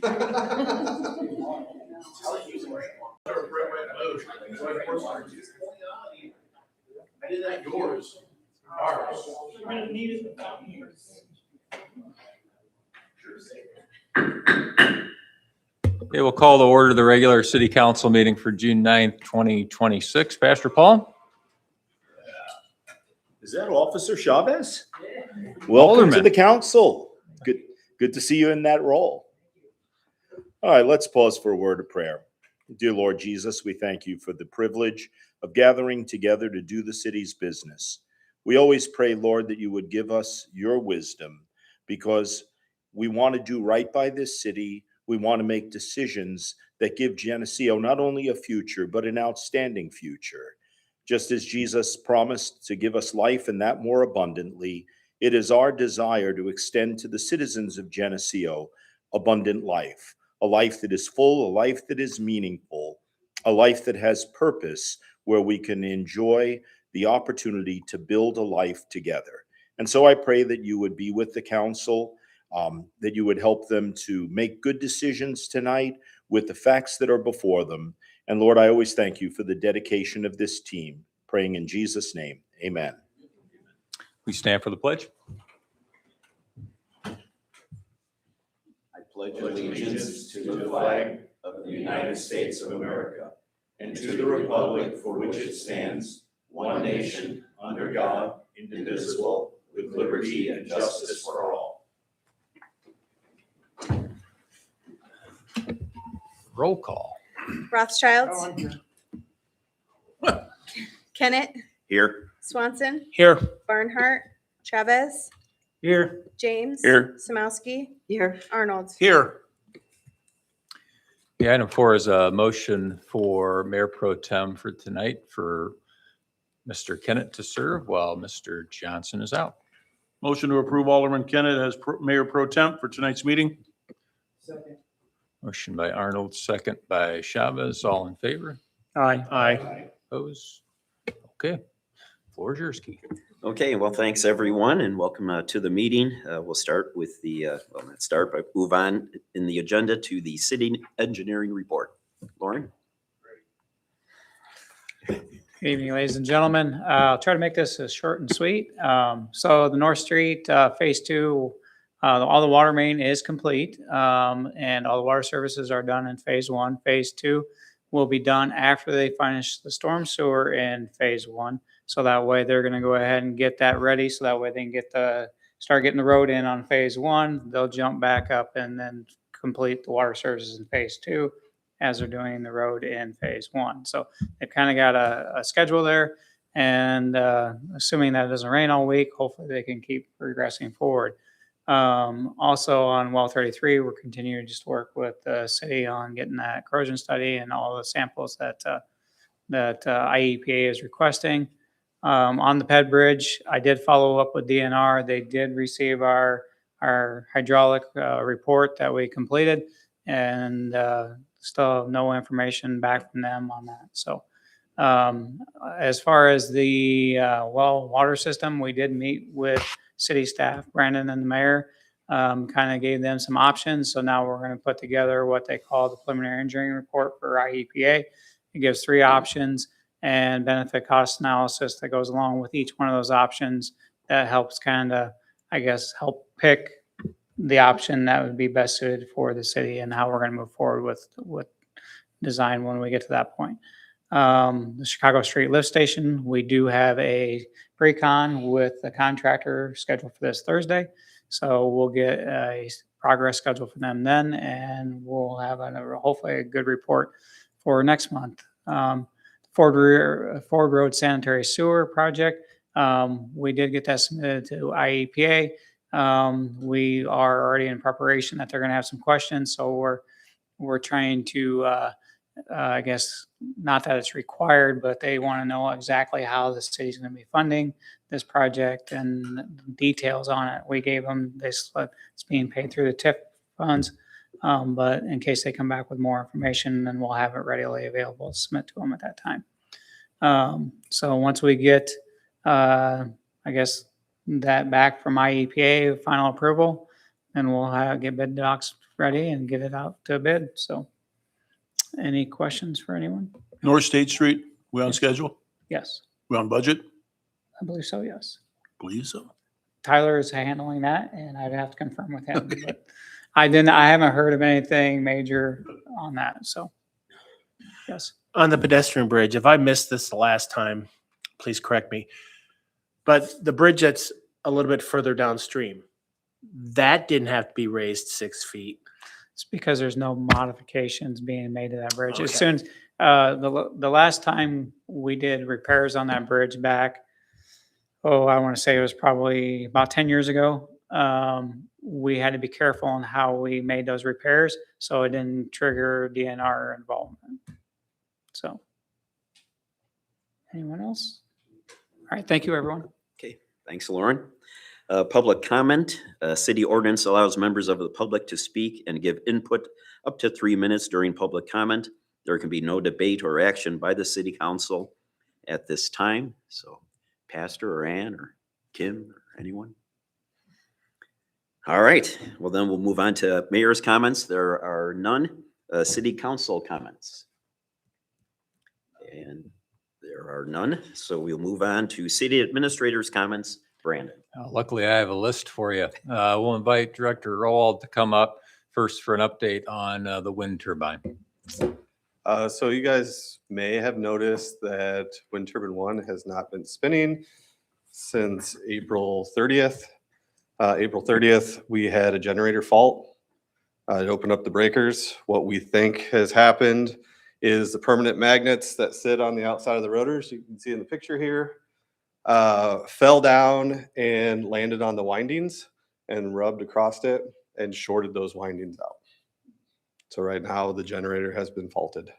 I did that yours. Ours. Okay, we'll call to order the regular city council meeting for June 9th, 2026. Pastor Paul? Is that Officer Chavez? Welcome to the council. Good to see you in that role. All right, let's pause for a word of prayer. Dear Lord Jesus, we thank you for the privilege of gathering together to do the city's business. We always pray, Lord, that you would give us your wisdom because we want to do right by this city. We want to make decisions that give Geneseo not only a future, but an outstanding future. Just as Jesus promised to give us life and that more abundantly, it is our desire to extend to the citizens of Geneseo abundant life, a life that is full, a life that is meaningful, a life that has purpose where we can enjoy the opportunity to build a life together. And so I pray that you would be with the council, that you would help them to make good decisions tonight with the facts that are before them. And Lord, I always thank you for the dedication of this team. Praying in Jesus' name, amen. We stand for the pledge. I pledge allegiance to the flag of the United States of America and to the republic for which it stands, one nation, under God, indivisible, with liberty and justice for all. Roll call. Rothschild. Kennett. Here. Swanson. Here. Barnhart. Chavez. Here. James. Here. Samowski. Here. Arnold. Here. The item 4 is a motion for Mayor Pro Tem for tonight for Mr. Kennett to serve while Mr. Johnson is out. Motion to approve Alderman Kennett as Mayor Pro Tem for tonight's meeting. Second. Motion by Arnold, second by Chavez. All in favor? Aye. Aye. Opposed? Okay. Floor is yours, Keith. Okay, well, thanks everyone and welcome to the meeting. We'll start with move on in the agenda to the city engineering report. Lauren? Good evening, ladies and gentlemen. I'll try to make this short and sweet. So the North Street Phase 2, all the water main is complete, and all the water services are done in Phase 1. Phase 2 will be done after they finish the storm sewer in Phase 1. So that way they're going to go ahead and get that ready. So that way they can start getting the road in on Phase 1. They'll jump back up and then complete the water services in Phase 2 as they're doing the road in Phase 1. So they've kind of got a schedule there. And assuming that it doesn't rain all week, hopefully they can keep progressing forward. Also on well 33, we're continuing to just work with the city on getting that corrosion study and all the samples that IEPA is requesting. On the PED Bridge, I did follow up with DNR. They did receive our hydraulic report that we completed, and still have no information back from them on that. So as far as the water system, we did meet with city staff, Brandon and the mayor, kind of gave them some options. So now we're going to put together what they call the preliminary engineering report for IEPA. It gives 3 options and benefit cost analysis that goes along with each one of those options. That helps kind of, I guess, help pick the option that would be best suited for the city and how we're going to move forward with design when we get to that point. The Chicago Street Lift Station, we do have a pre-con with the contractor scheduled for this Thursday. So we'll get a progress schedule for them then, and we'll have hopefully a good report for next month. Ford Road Sanitary Sewer Project, we did get that submitted to IEPA. We are already in preparation that they're going to have some questions. So we're trying to, I guess, not that it's required, but they want to know exactly how the city's going to be funding this project and details on it. We gave them this, it's being paid through the TIF funds. But in case they come back with more information, then we'll have it readily available to submit to them at that time. So once we get, I guess, that back from IEPA, final approval, then we'll get bid docs ready and get it out to bid. So any questions for anyone? North State Street, we on schedule? Yes, We on budget? I believe so, yes. Believe so. Tyler is handling that and I'd have to confirm with him, but I haven't heard of anything major on that, so. Yes, On the pedestrian bridge, if I missed this the last time, please correct me. But the bridge that's a little bit further downstream, that didn't have to be raised 6 feet. it's because there's no modifications being made to that bridge. As Okay. soon as, the last time we did repairs on that bridge back, I want to say it was probably about 10 years ago. We had to be careful on how we made those repairs, so it didn't trigger DNR involvement. So. Anyone else? All right, thank you, everyone. Okay, thanks, Lauren. Public comment. City ordinance allows members of the public to speak and give input up to 3 minutes during public comment. There can be no debate or action by the city council at this time. So Pastor or Ann or Kim or anyone? All right, well then we'll move on to mayor's comments. There are none. City council comments. And there are none, so we'll move on to city administrator's comments. Brandon. Luckily, I have a list for you. We'll invite Director Rowald to come up first for an update on the wind turbine. So you guys may have noticed that wind turbine 1 has not been spinning since April 30th. April 30th, we had a generator fault. It opened up the breakers. What we think has happened is the permanent magnets that sit on the outside of the rotors, you can see in the picture here, fell down and landed on the windings and rubbed across it and shorted those windings out. So right now the generator has been faulted.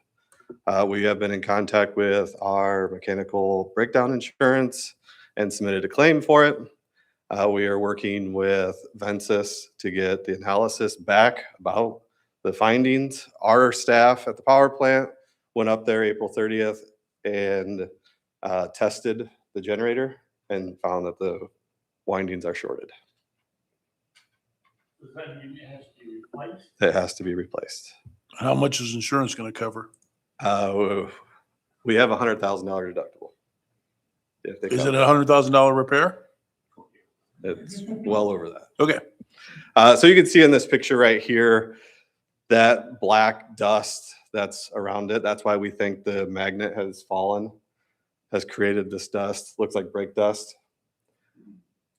We have been in contact with our mechanical breakdown insurance and submitted a claim for it. We are working with Vensis to get the analysis back about the findings. Our staff at the power plant went up there April 30th and tested the generator and found that the windings are shorted. Does that mean it has to be replaced? It has to be replaced. How much is insurance going to cover? We have a $100,000 deductible. If they Is it cover a $100,000 repair? It's well over that. Okay. So you can see in this picture right here, that black dust that's around it. That's why we think the magnet has fallen, has created this dust. Looks like brake dust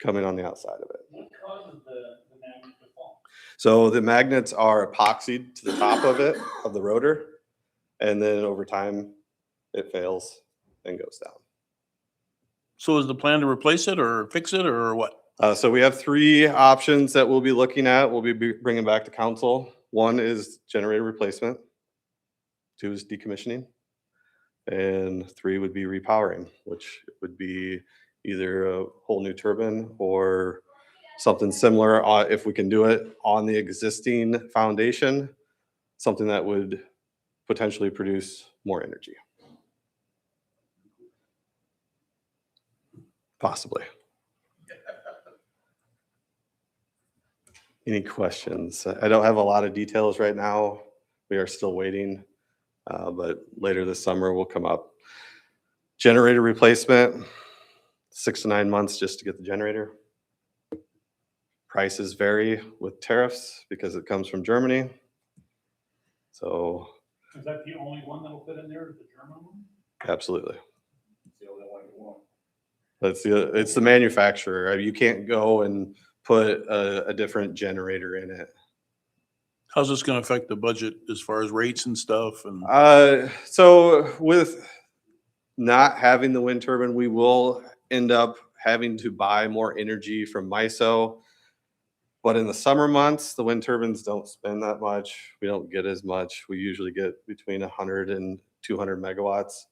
coming on the outside of it. What causes the magnet to fall? So the magnets are epoxied to the top of it, of the rotor. And then over time, it fails and goes down. So is the plan to replace it or fix it or what? So we have 3 options that we'll be looking at. We'll be bringing back to council. 1 is generator replacement. 2 is decommissioning. And 3 would be repowering, which would be either a whole new turbine or something similar. If we can do it on the existing foundation, something that would potentially produce more energy. Possibly. Any questions? I don't have a lot of details right now. We are still waiting, but later this summer will come up. Generator replacement, 6 to 9 months just to get the generator. Prices vary with tariffs because it comes from Germany. So Is that the only one that'll fit in there, the German one? absolutely. It's the only one you want. It's the manufacturer. You can't go and put a different generator in it. How's this going to affect the budget as far as rates and stuff? And So with not having the wind turbine, we will end up having to buy more energy from MISO. But in the summer months, the wind turbines don't spin that much. We don't get as much. We usually get between 100 and 200 megawatts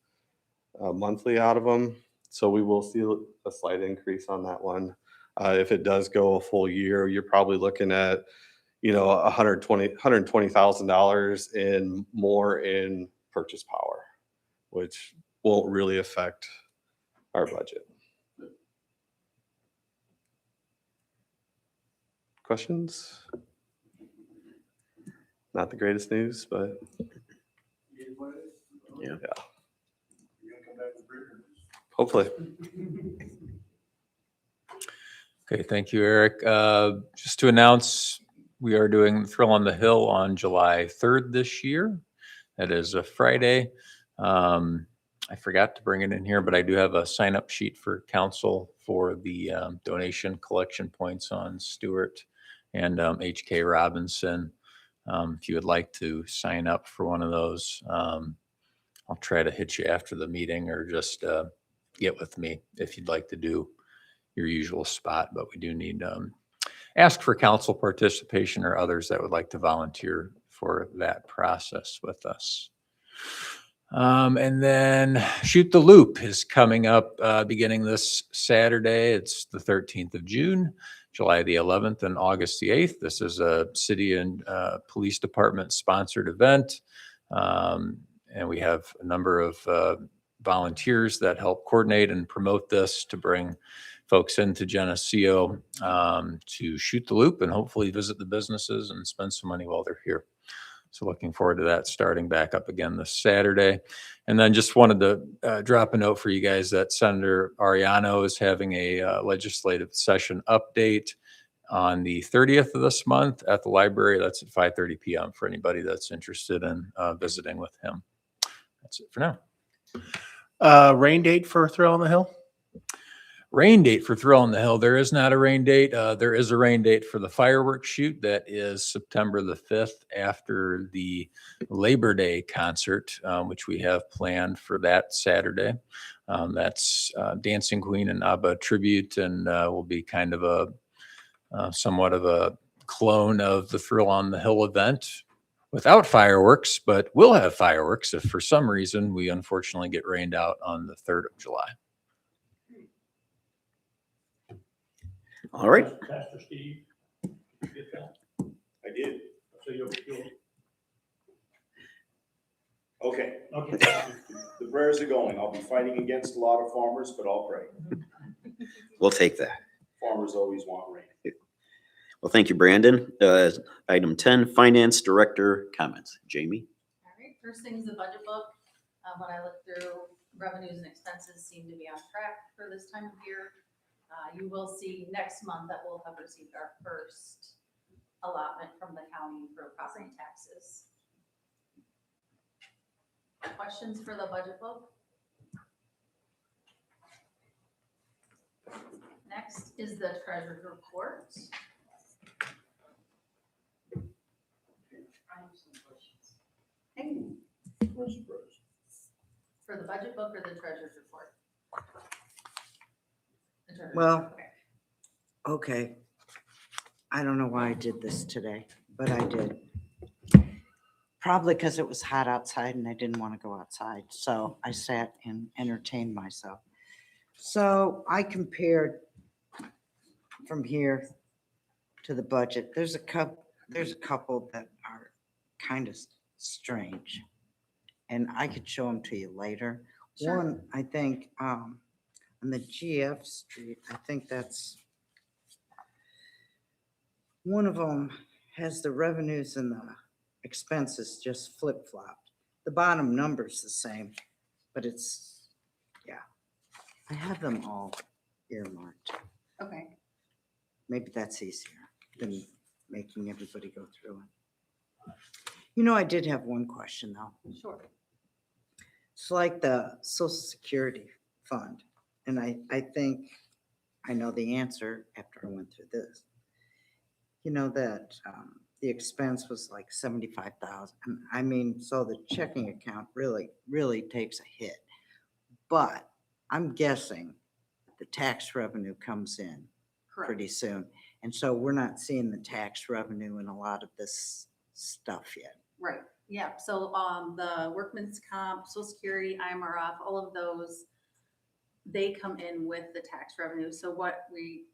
monthly out of them. So we will see a slight increase on that one. If it does go a full year, you're probably looking at, $120,000 in more in purchase power, which won't really affect our budget. Questions? Not the greatest news, but Yeah. hopefully. Okay, thank you, Eric. Just to announce, we are doing Thrill on the Hill on July 3rd this year. That is a Friday. I forgot to bring it in here, but I do have a sign-up sheet for council for the donation collection points on Stewart and H.K. Robinson. If you would like to sign up for one of those, I'll try to hit you after the meeting, or just get with me if you'd like to do your usual spot. But we do need ask for council participation or others that would like to volunteer for that process with us. And then Shoot the Loop is coming up beginning this Saturday. It's the 13th of June, July the 11th, and August the 8th. This is a city and police department sponsored event. And we have a number of volunteers that help coordinate and promote this to bring folks into Geneseo to shoot the loop and hopefully visit the businesses and spend some money while they're here. So looking forward to that starting back up again this Saturday. And then just wanted to drop a note for you guys that Senator Ariano is having a legislative session update on the 30th of this month at the library. That's at 5:30 p.m. for anybody that's interested in visiting with him. That's it for now. Rain date for Thrill on the Hill? Rain date for Thrill on the Hill. There is not a rain date. There is a rain date for the fireworks shoot. That is September the 5th after the Labor Day concert, which we have planned for that Saturday. That's Dancing Queen and ABBA tribute, and will be kind of a somewhat of a clone of the Thrill on the Hill event without fireworks, but we'll have fireworks if for some reason we unfortunately get rained out on the 3rd of July. All right. Pastor Steve, you get that? I did. So you'll, Okay. okay. The prayers are going. I'll be fighting against a lot of farmers, but I'll pray. We'll take that. Farmers always want rain. Well, thank you, Brandon. Item 10, Finance Director comments. Jamie? All right, first thing is the budget book. When I look through, revenues and expenses seem to be on track for this time of year. You will see next month that we'll have received our first allotment from the county for property taxes. Questions for the budget book? Next is the treasurer's report. For the budget book or the treasurer's report? The treasurer's Well- report, okay. Okay. I don't know why I did this today, but I did. Probably because it was hot outside and I didn't want to go outside. So I sat and entertained myself. So I compared from here to the budget. There's a couple that are kind of strange. And I could show them to you later. Sure. One, I think, on the GF Street, I think that's one of them has the revenues and the expenses just flip-flopped. The bottom number's the same, but it's, yeah. I have them all earmarked. Okay, Maybe that's easier than making everybody go through it. You know, I did have one question though. sure. It's like the Social Security Fund, and I think I know the answer after I went through this. You know that the expense was like 75,000. I mean, so the checking account really takes a hit. But I'm guessing the tax revenue comes in Correct. pretty soon. And so we're not seeing the tax revenue in a lot of this stuff yet. Right, yeah, so, the workman's comp, social security, IMRF, all of those, they come in with the tax revenue. So what we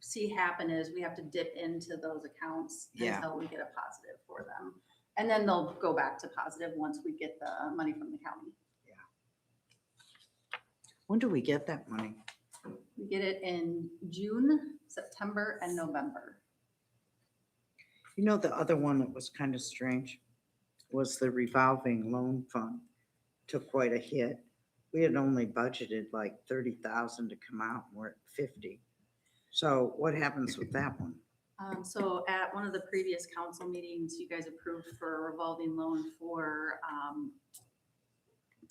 see happen is we have to dip into those accounts Yeah. until we get a positive for them. And then they'll go back to positive once we get the money from the county. When do we get that money? We get it in June, September, and November. You know, the other one that was kind of strange, was the revolving loan fund. Took quite a hit. We had only budgeted like 30,000 to come out, and we're at 50. So what happens with that one? So at one of the previous council meetings, you guys approved for a revolving loan for,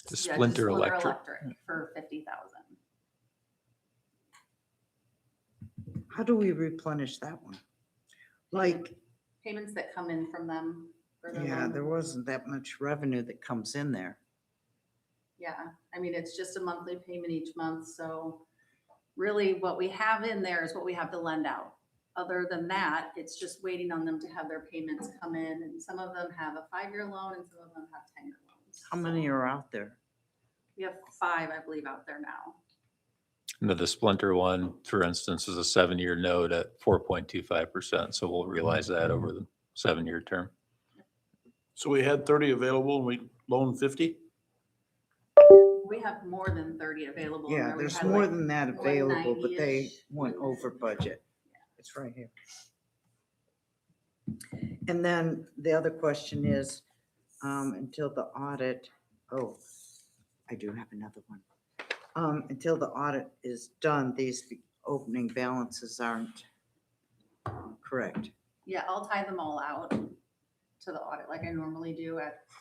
The yeah, Splinter Electric. For 50,000. How do we replenish that one? Like, Payments that come in from them. For the yeah, loan. there wasn't that much revenue that comes in there. Yeah, I mean, it's just a monthly payment each month, so really what we have in there is what we have to lend out. Other than that, it's just waiting on them to have their payments come in, and some of them have a 5-year loan and some of them have 10-year loans. How many are out there? We have 5, I believe, out there now. And the Splinter one, for instance, is a 7-year note at 4.25%. So we'll realize that over the 7-year term. So we had 30 available and we loaned 50? We have more than 30 available. in Yeah, there. We there's had more like than that available, but they 190-ish. went over budget. It's right here. And then the other question is, until the audit, oh, I do have another one. Until the audit is done, these opening balances aren't correct. Yeah, I'll tie them all out to the audit like I normally do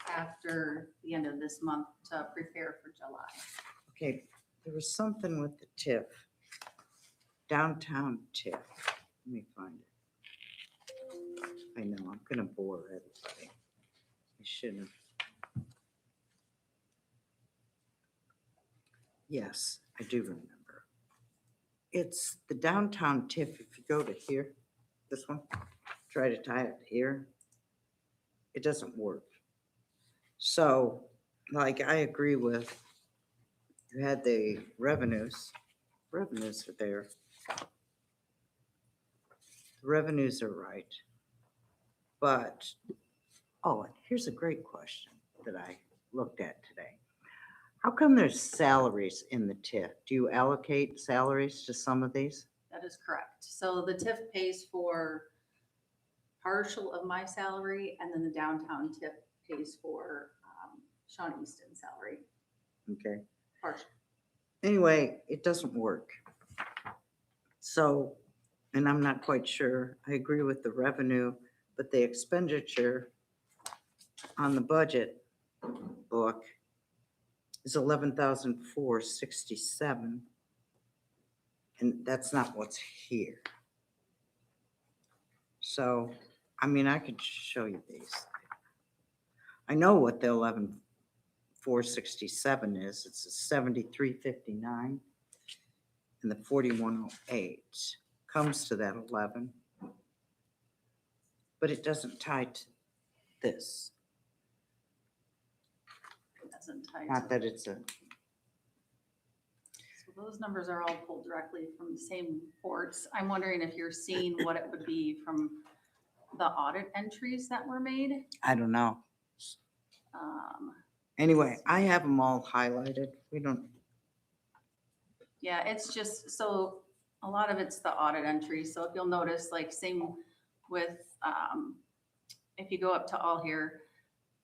after the end of this month to prepare for July. Okay, there was something with the TIF, downtown TIF. Let me find it. I know, I'm gonna bore everybody. I shouldn't have. Yes, I do remember. It's the downtown TIF. If you go to here, this one, try to tie it here, it doesn't work. So, like, I agree with, you had the revenues are there. The revenues are right. But, oh, and here's a great question that I looked at today. How come there's salaries in the TIF? Do you allocate salaries to some of these? That is correct. So the TIF pays for partial of my salary, and then the downtown TIF pays for Sean Easton's salary, Okay. partial. Anyway, it doesn't work. So, and I'm not quite sure, I agree with the revenue, but the expenditure on the budget book is 11,467. And that's not what's here. So, I mean, I could show you these. I know what the 11,467 is. It's a 7359 and the 4108 comes to that 11. But it doesn't tie to this. It doesn't tie to- Not that it's a, So those numbers are all pulled directly from the same reports. I'm wondering if you're seeing what it would be from the audit entries that were made. I don't know. Anyway, I have them all highlighted. We don't, Yeah, it's just, so a lot of it's the audit entries. So if you'll notice, like same with, if you go up to all here,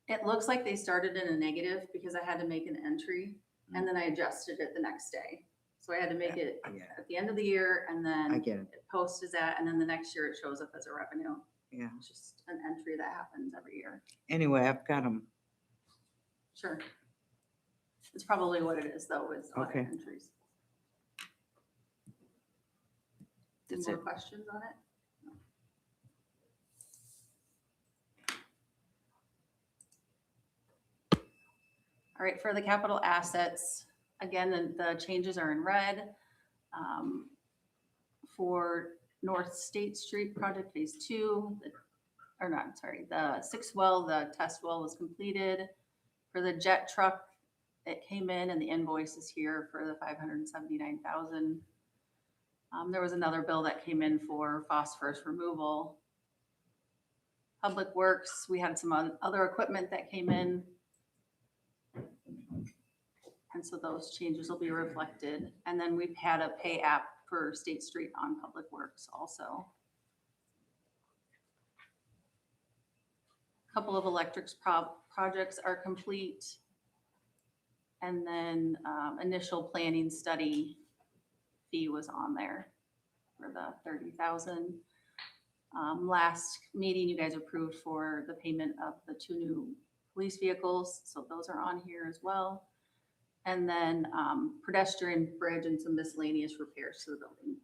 it looks like they started in a negative because I had to make an entry and then I adjusted it the next day. So I had to make it yeah, at the end of the year and I then get it. it posts as that, and then the next year it shows up as a revenue. Yeah. It's just an entry that happens every year. Anyway, I've got them. Sure. It's probably what it is though, is audit Okay. entries. Any That's more it. questions on it? All right, for the capital assets, again, the changes are in red. For North State Street Project Phase 2, or not, sorry, the 6th well, the test well was completed. For the jet truck, it came in and the invoice is here for the 579,000. There was another bill that came in for phosphorus removal. Public Works, we had some other equipment that came in. And so those changes will be reflected. And then we've had a pay app for State Street on Public Works also. couple of projects are complete. And then initial planning study fee was on there for the 30,000. Last meeting, you guys approved for the payment of the 2 new police vehicles, so those are on here as well. And then pedestrian bridge and some miscellaneous repairs to the building.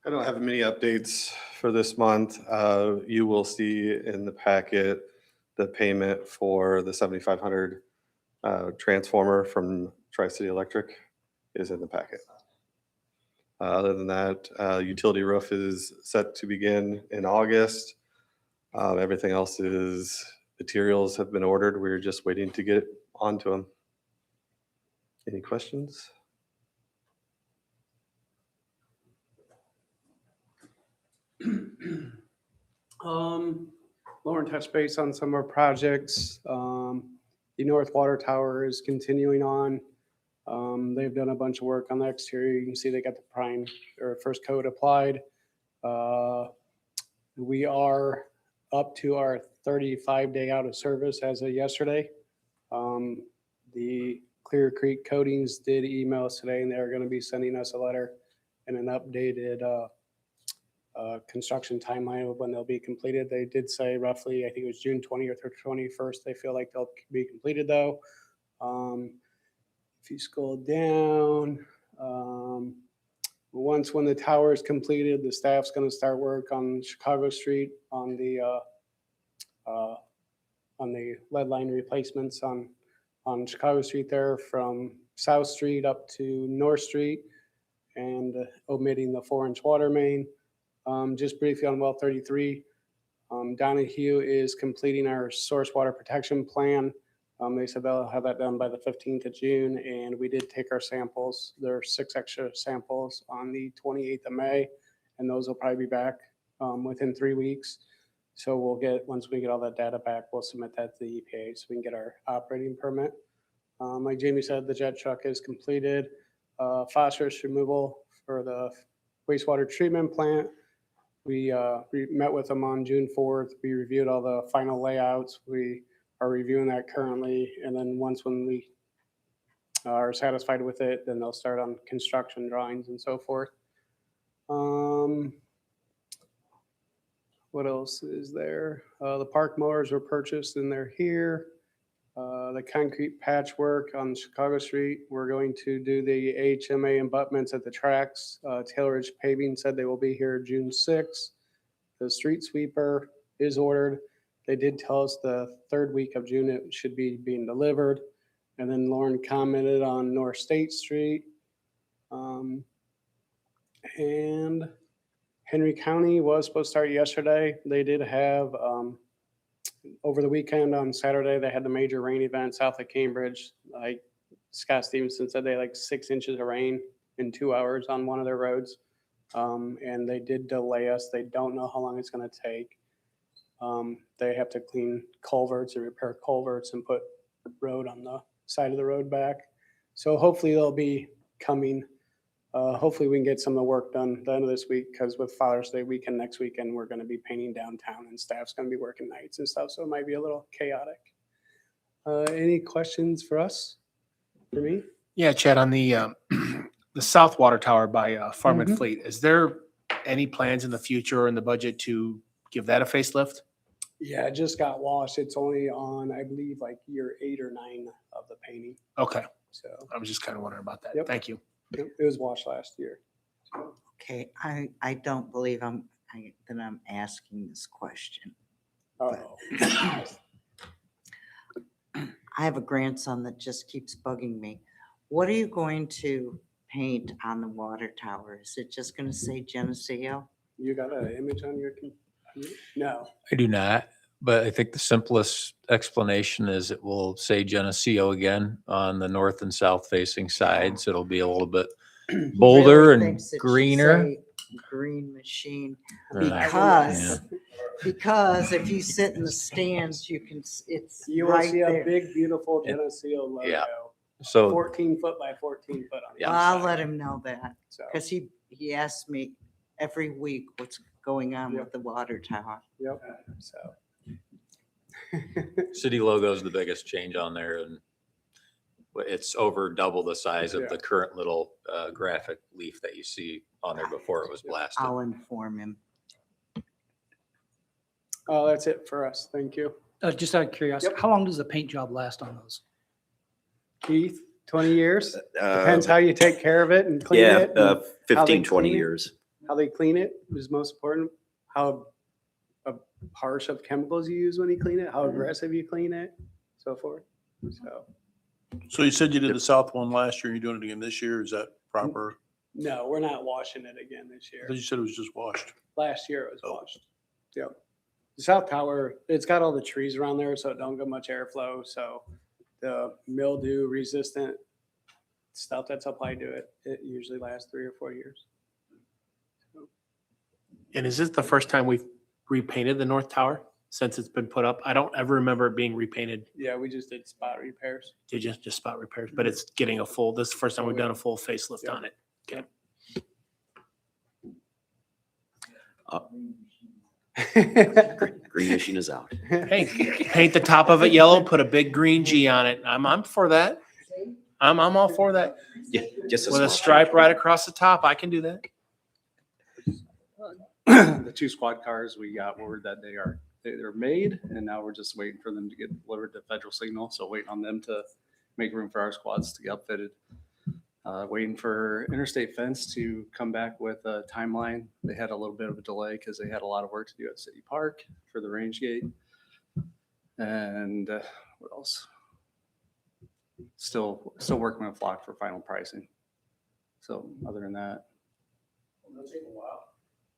I don't have many updates for this month. You will see in the packet the payment for the 7,500 transformer from Tri-City Electric is in the packet. Other than that, utility roof is set to begin in August. Everything else is materials have been ordered. We're just waiting to get onto them. Any questions? Lauren touched base on some of our projects. The North Water Tower is continuing on. They've done a bunch of work on the exterior. You can see they got the prime or first coat applied. We are up to our 35-day out of service as of yesterday. The Clear Creek Coatings did email us today, and they're going to be sending us a letter and an updated construction timeline of when they'll be completed. They did say roughly, I think it was June 20th or 21st, they feel like they'll be completed though. If you scroll down, when the tower is completed, the staff's going to start work on Chicago Street on the lead line replacements on Chicago Street there from South Street up to North Street, and omitting the 4-inch water main. Just briefly on well 33, Donahue is completing our source water protection plan. They said they'll have that done by the 15th of June, and we did take our samples. There are 6 extra samples on the 28th of May, and those will probably be back within 3 weeks. So once we get all that data back, we'll submit that to the EPA so we can get our operating permit. Like Jamie said, the jet truck is completed. Phosphorus removal for the wastewater treatment plant. We met with them on June 4th. We reviewed all the final layouts. We are reviewing that currently. And then when we are satisfied with it, then they'll start on construction drawings and so forth. What else is there? The park mowers were purchased and they're here. The concrete patchwork on Chicago Street. We're going to do the HMA abutments at the tracks. Taylor Ridge Paving said they will be here June 6th. The street sweeper is ordered. They did tell us the 3rd week of June it should be being delivered. And then Lauren commented on North State Street. And Henry County was supposed to start yesterday. They did have over the weekend on Saturday, they had the major rain event south of Cambridge. Like Scott Stevenson said, they had like 6 inches of rain in 2 hours on one of their roads. And they did delay us. They don't know how long it's going to take. They have to clean culverts and repair culverts and put road on the side of the road back. So hopefully they'll be coming. Hopefully we can get some of the work done the end of this week, because with Father's Day weekend next weekend, we're going to be painting downtown and staff's going to be working nights and stuff. So it might be a little chaotic. Any questions for us, for me? Yeah, Chad, on the South Water Tower by Farm and Fleet, is there any plans in the future or in the budget to give that a facelift? Yeah, it just got washed. It's only on, I believe, like year 8 or 9 of the painting. Okay, So I was just kind of wondering about that. Yep. Thank you. it was washed last year. Okay, I don't believe that I'm asking this question. Oh, I have a grandson that just keeps bugging me. What are you going to paint on the water tower? Is it just going to say Geneseo? you got an image on your computer? No. I do not, but I think the simplest explanation is it will say Geneseo again on the north and south facing sides. It'll be a little bit bolder Really and thinks it should greener. say Green Machine, Yeah. because if you sit in the stands, it's You will right see a there. big, beautiful Geneseo logo. Yeah. So 14 foot by 14 foot on the Well, I'll inside. let him know that, So, because he asks me every week what's going on Yep. with the water tower. yep, so. city logo is the biggest change on there, and it's over double the size of Yeah. the current little graphic leaf that you see on there before it was blasted. I'll inform him. Oh, that's it for us. Thank you. Just out of curiosity, Yep. how long does the paint job last on those? Keith, 20 years? Depends how you take care of it and clean Yeah, it. and 15, they 20 clean it. years. How they clean it is most important. How harsh of chemicals you use when you clean it, how aggressive you clean it, so forth. So, So you said you did the south one last year, and you're doing it again this year. Is that proper? no, we're not washing it again this I year. thought you said it was just washed. Last year it was Oh. washed. Yep. The South Tower, it's got all the trees around there, so it don't get much airflow. So the mildew resistant stuff that's applied to it, it usually lasts 3 or 4 years. And is this the first time we've repainted the North Tower since it's been put up? I don't ever remember it being repainted. Yeah, we just did spot repairs. Just spot repairs, but it's getting a full, this is the first time we've done a full facelift Yep. on it. Okay. Green machine is out. Hey, paint the top of it yellow, put a big green G on it. I'm for that. I'm all for that. Yeah, just With a small stripe change. right across the top, I can do that. The 2 squad cars, we got word that they're made, and now we're just waiting for them to get delivered to Federal Signal. So waiting on them to make room for our squads to get upfitted. Waiting for Interstate Fence to come back with a timeline. They had a little bit of a delay because they had a lot of work to do at City Park for the range gate. And what else? Still working with Flock for final pricing. So other than that. It'll take a while.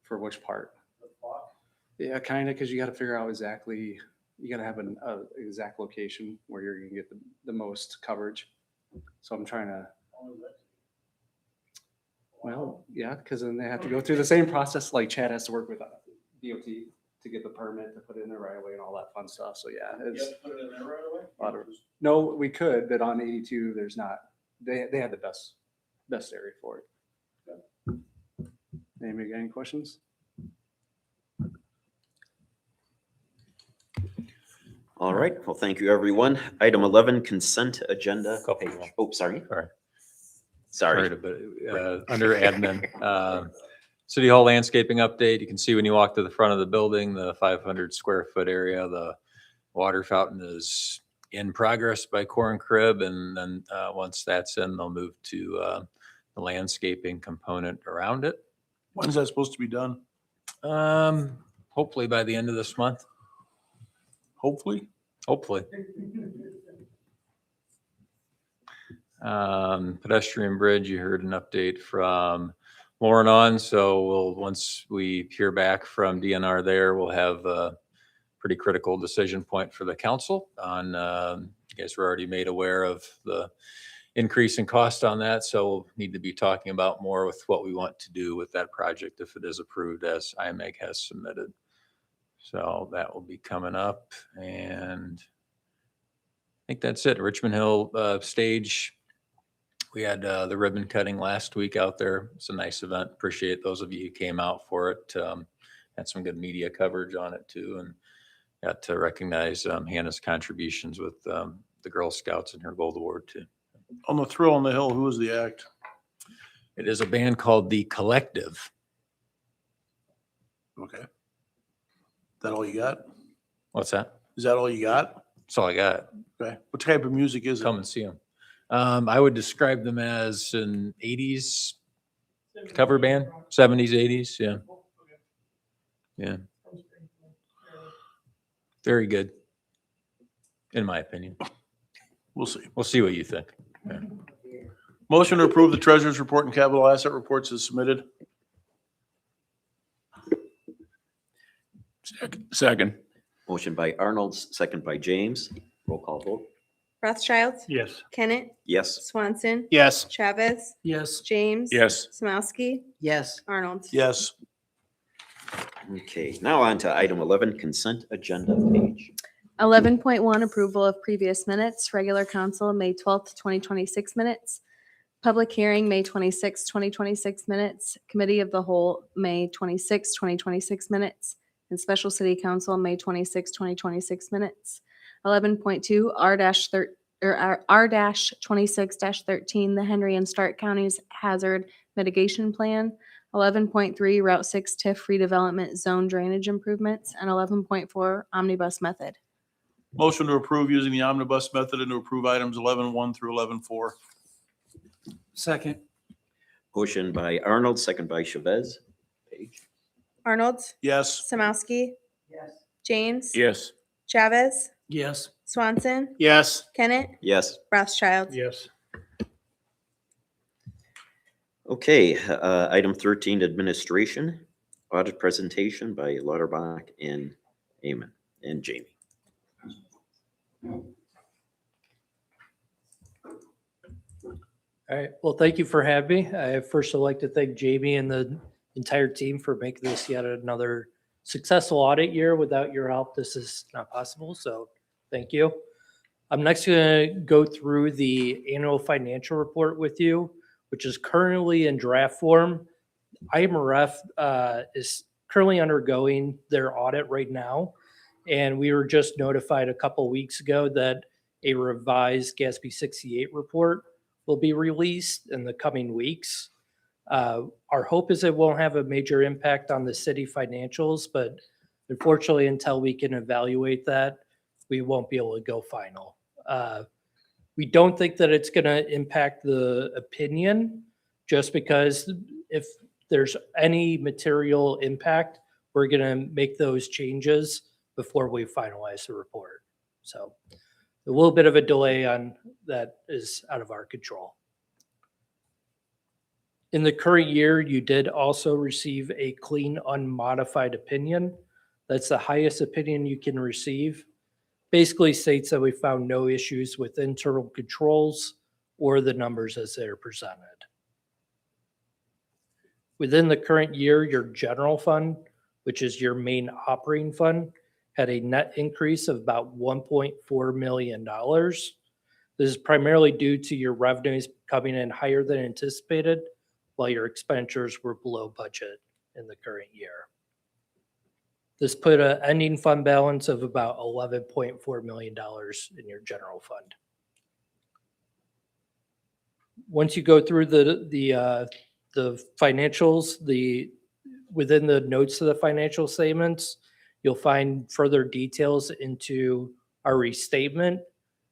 For which part? The clock. Yeah, kind of, because you got to figure out exactly, you got to have an exact location where you're going to get the most coverage. So I'm trying to, well, yeah, because then they have to go through the same process, like Chad has to work with DOT to get the permit to put it in the right of way and all that fun stuff. So yeah, You it's have to put it in there right away? a lot of, no, we could, but on 82, there's not, they had the best area for it. Anybody got any questions? All right. Well, thank you, everyone. Item 11, consent agenda. Couple page. more. Oh, sorry. Sorry. Sorry. But under admin, City Hall landscaping update. You can see when you walk to the front of the building, the 500 square foot area, the water fountain is in progress by Core & Crib. And then once that's in, they'll move to the landscaping component around it. When's that supposed to be done? Hopefully by the end of this month. Hopefully. Hopefully. Pedestrian bridge, you heard an update from Lauren on, so once we hear back from DNR there, we'll have a pretty critical decision point for the council on, you guys were already made aware of the increase in cost on that, so we'll need to be talking about more with what we want to do with that project if it is approved as IMEG has submitted. So that will be coming up, and I think that's it. Richmond Hill stage. We had the ribbon cutting last week out there. It's a nice event. Appreciate those of you who came out for it. Had some good media coverage on it too, and got to recognize Hannah's contributions with the Girl Scouts and her Gold Award too. On the Thrill on the Hill, who was the act? It is a band called The Collective. Okay. Is that all you got? What's that? Is that all you got? That's all I got. Okay. What type of music is it? Come and see them. I would describe them as an 80s cover band, 70s, 80s. Yeah. Yeah. Very good, in my opinion. We'll see. We'll see what you think. Yeah. Motion to approve the treasurer's report and capital asset reports is submitted. Second. Motion by Arnold, second by James. Roll call vote. Rothschild, Yes. Kennett, Yes. Swanson, Yes. Chavez, Yes. James. Yes. Samowski, Yes, Arnold. Yes. Okay, now on to item 11, consent agenda page. 11.1, approval of previous minutes, regular council, May 12th, 2026 minutes. Public hearing, May 26th, 2026 minutes. Committee of the whole, May 26th, 2026 minutes. And special city council, May 26th, 2026 minutes. 11.2, R-26-13, the Henry and Stark Counties Hazard Mitigation Plan. 11.3, Route 6 TIF redevelopment zone drainage improvements. And 11.4, omnibus method. Motion to approve using the omnibus method and to approve items 11.1 through 11.4. Second. Motion by Arnold, second by Chavez. Page. Arnold, Yes. Samowski, James, Yes. Chavez, Yes. Swanson, Yes. Kennett, Yes. Rothschild. Yes. Okay, item 13, administration, audit presentation by Lauterbach and Amon and Jamie. All right. Well, thank you for having me. I first would like to thank Jamie and the entire team for making this yet another successful audit year. Without your help, this is not possible. So thank you. I'm next going to go through the annual financial report with you, which is currently in draft form. IMRF is currently undergoing their audit right now. And we were just notified a couple weeks ago that a revised GASB 68 report will be released in the coming weeks. Our hope is it won't have a major impact on the city financials, but unfortunately, until we can evaluate that, we won't be able to go final. We don't think that it's going to impact the opinion, just because if there's any material impact, we're going to make those changes before we finalize the report. So a little bit of a delay on that is out of our control. In the current year, you did also receive a clean, unmodified opinion. That's the highest opinion you can receive. Basically states that we found no issues with internal controls or the numbers as they're presented. Within the current year, your general fund, which is your main operating fund, had a net increase of about $1.4 million. This is primarily due to your revenues coming in higher than anticipated, while your expenditures were below budget in the current year. This put an ending fund balance of about $11.4 million in your general fund. Once you go through the financials, within the notes of the financial statements, you'll find further details into our restatement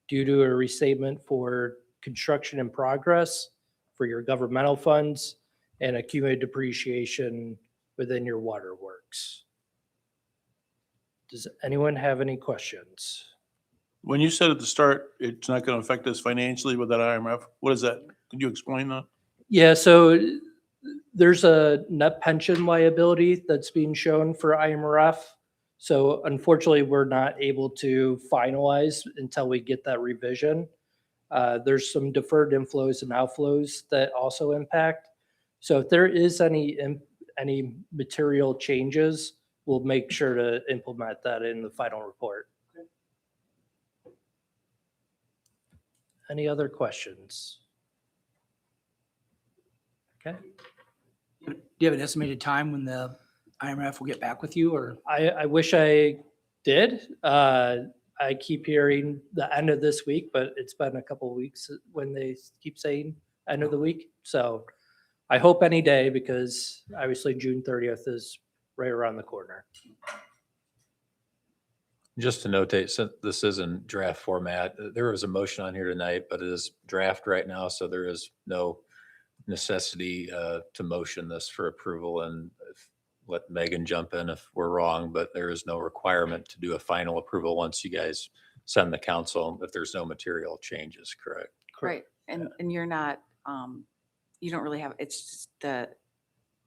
due to a restatement for construction in progress for your governmental funds and accumulated depreciation within your waterworks. Does anyone have any questions? When you said at the start, it's not going to affect us financially with that IMF, what is that? Could you explain that? Yeah, so there's a net pension liability that's being shown for IMRF. So unfortunately, we're not able to finalize until we get that revision. There's some deferred inflows and outflows that also impact. So if there is any material changes, we'll make sure to implement that in the final report. Any other questions? Okay. Do you have an estimated time when the IMRF will get back with you, or? I wish I did. I keep hearing the end of this week, but it's been a couple of weeks when they keep saying end of the week. So I hope any day, because obviously June 30th is right around the corner. Just to notate, since this is in draft format, there was a motion on here tonight, but it is draft right now, so there is no necessity to motion this for approval, and let Megan jump in if we're wrong, but there is no requirement to do a final approval once you guys send the council if there's no material changes, correct? Right, and you're not, you don't really have, it's just the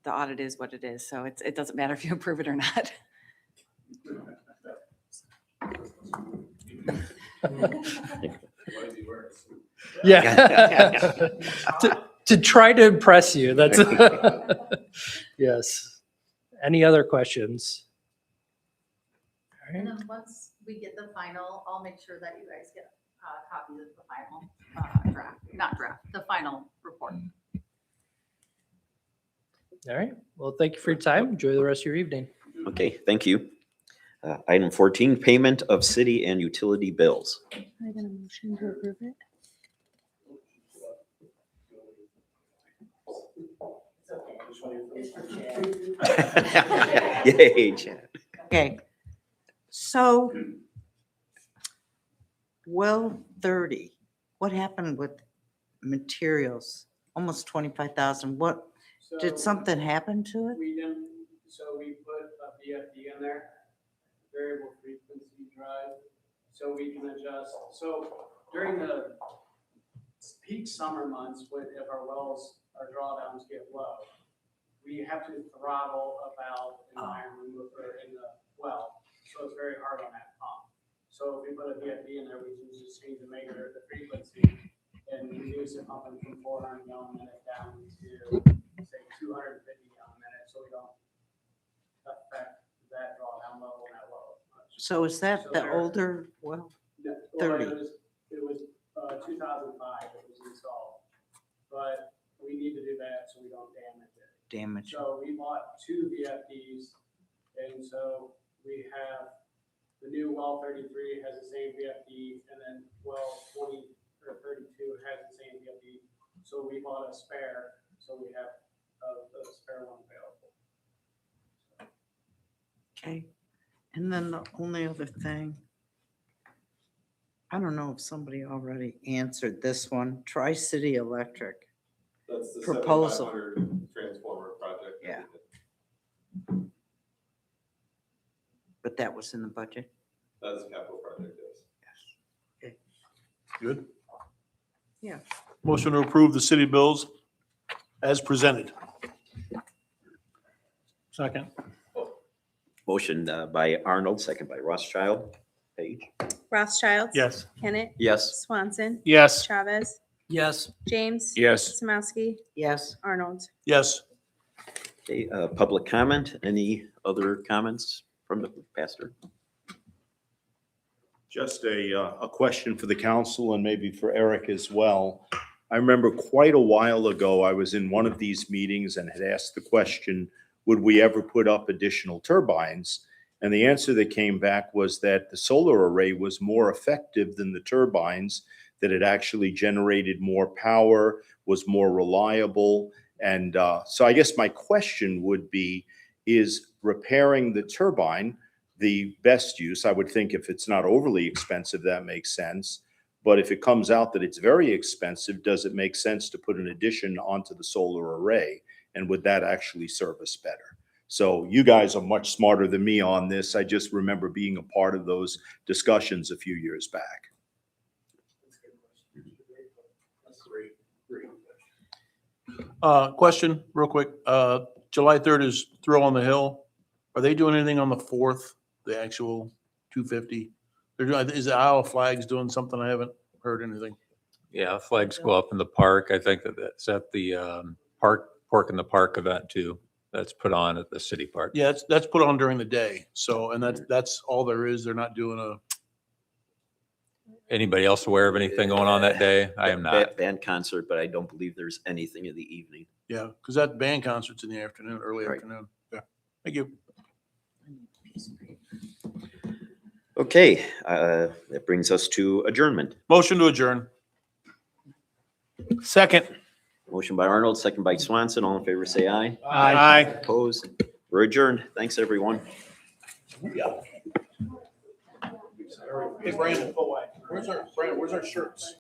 audit is what it is, so it doesn't matter if you approve it or not. Yeah. To try to impress you, that's yes. Any other questions? And then once we get the final, I'll make sure that you guys get copies of the final draft, not draft, the final report. All right. Well, thank you for your time. Enjoy the rest of your evening. Okay, thank you. Item 14, payment of city and utility bills. Can I get a motion to approve it? Yay, Chad. Okay. So, well, 30, what happened with materials? Almost 25,000. What, did something happen to it? We didn't, so we put a VFD in there, variable frequency drive, so we can adjust. So during the peak summer months, when if our wells, our drawdowns get low, we have to throttle a valve in the iron remover in the well. So it's very hard on that pump. So if we put a VFD in there, we can just change the meter, the frequency, and reduce it pumping from 400 gallon a minute down to say 250 gallon a minute, so we don't affect that drawdown level and that well as much. So is that So the there- older well? Well, 30. It was 2005 it was installed, but we need to do that so we don't damage it. Damage. So we bought 2 VFDs, and so we have, the new well 33 has the same VFD, and then well 20 or 32 has the same VFD. So we bought a spare, so we have a spare one available. Okay. And then the only other thing, I don't know if somebody already answered this one, Tri-City Electric. That's the Proposal. 7500 transformer project. that we Yeah. did. But that was in the budget. That's a capital project, yes. Good. Yeah. Motion to approve the city bills as presented. Second. Motion by Arnold, second by Rothschild. Page. Rothschild. Yes. Kennett. Yes. Swanson. Yes. Chavez. Yes. James. Yes. Samowski. Yes. Arnold. Yes. Okay, public comment. Any other comments from the pastor? Just a question for the council and maybe for Eric as well. I remember quite a while ago, I was in one of these meetings and had asked the question, would we ever put up additional turbines? And the answer that came back was that the solar array was more effective than the turbines, that it actually generated more power, was more reliable. And so I guess my question would be, is repairing the turbine the best use? I would think if it's not overly expensive, that makes sense. But if it comes out that it's very expensive, does it make sense to put an addition onto the solar array? And would that actually serve us better? So you guys are much smarter than me on this. I just remember being a part of those discussions a few years back. Question real quick. July 3rd is Thrill on the Hill. Are they doing anything on the 4th, the actual 250? They're doing, is the Isle of Flags doing something? I haven't heard anything. Yeah, flags go up in the park. I think that's at the Pork in the Park event too. That's put on at the city park. Yeah, that's put on during the day. So, and that's all there is. They're not doing a, Anybody else aware of anything going on that day? I am not. Band concert, but I don't believe there's anything in the evening. yeah, because that band concert's in the afternoon, early Right. afternoon. Yeah. Thank you. Okay, that brings us to adjournment. Motion to adjourn. Second. Motion by Arnold, second by Swanson. All in favor, say aye. Aye. Opposed? We're adjourned. Thanks, everyone. Hey, Brandon, where's our shirts?